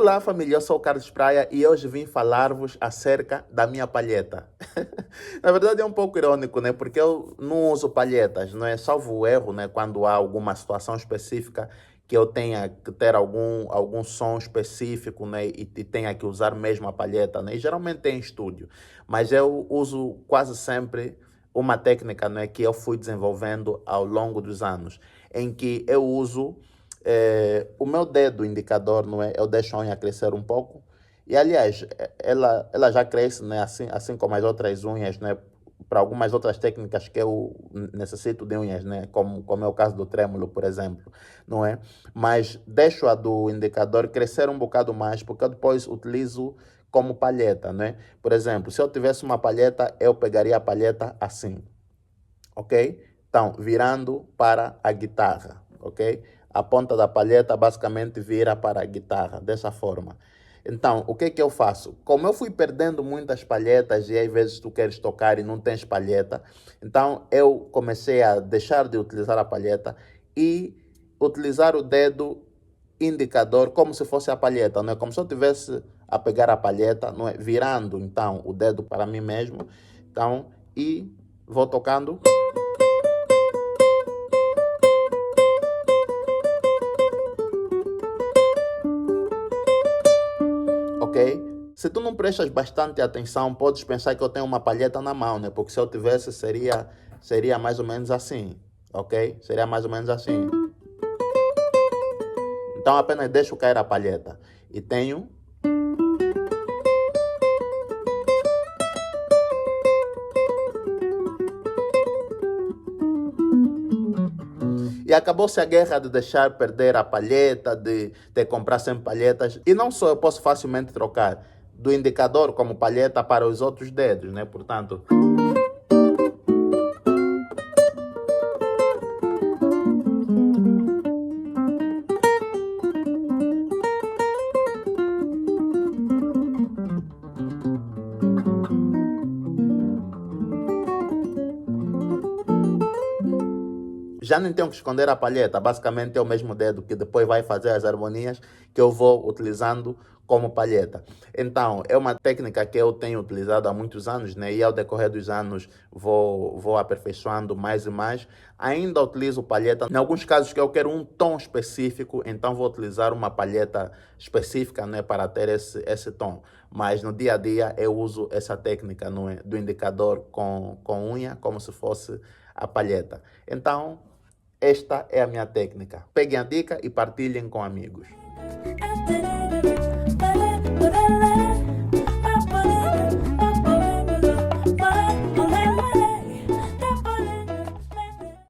Olá família, eu sou o Carlos Praia e hoje vim falar-vos acerca da minha palheta. Na verdade é um pouco irônico, né? Porque eu não uso palhetas, não é? Salvo o erro, né? Quando há alguma situação específica que eu tenha que ter algum som específico, né? E tenha que usar mesmo a palheta, né? E geralmente é em estúdio. Mas eu uso quase sempre uma técnica, né? Que eu fui desenvolvendo ao longo dos anos, em que eu uso o meu dedo indicador, não é? Eu deixo a unha crescer um pouco. E, aliás, ela já cresce, né? Assim como as outras unhas, né? Para algumas outras técnicas que eu necessito de unhas, né? Como é o caso do trêmulo, por exemplo, não é? Mas deixo a do indicador crescer um bocado mais, porque eu depois utilizo como palheta, né? Por exemplo, se eu tivesse uma palheta, eu pegaria a palheta assim, ok? Então, virando para a guitarra, ok? A ponta da palheta basicamente vira para a guitarra, dessa forma. Então, o que é que eu faço? Como eu fui perdendo muitas palhetas e às vezes tu queres tocar e não tens palheta, então eu comecei a deixar de utilizar a palheta e utilizar o dedo indicador como se fosse a palheta, não é? Como se eu tivesse a pegar a palheta, não é? Virando então o dedo para mim mesmo, então, e vou tocando. Ok? Se tu não prestas bastante atenção, podes pensar que eu tenho uma palheta na mão, né? Porque se eu tivesse, seria mais ou menos assim, ok? Seria mais ou menos assim. Então apenas deixo cair a palheta. E tenho... E acabou-se a guerra de deixar perder a palheta, de comprar sempre palhetas. E não só eu posso facilmente trocar do indicador como palheta para os outros dedos, né? Portanto... Já não tenho que esconder a palheta, basicamente é o mesmo dedo que depois vai fazer as harmonias que eu vou utilizando como palheta. Então, é uma técnica que eu tenho utilizado há muitos anos, né? E ao decorrer dos anos vou aperfeiçoando mais e mais. Ainda utilizo palheta. Em alguns casos que eu quero um tom específico, então vou utilizar uma palheta específica, né? Para ter esse tom. Mas no dia a dia eu uso essa técnica, não é? Do indicador com unha, como se fosse a palheta. Então, esta é a minha técnica. Peguem a dica e partilhem com amigos.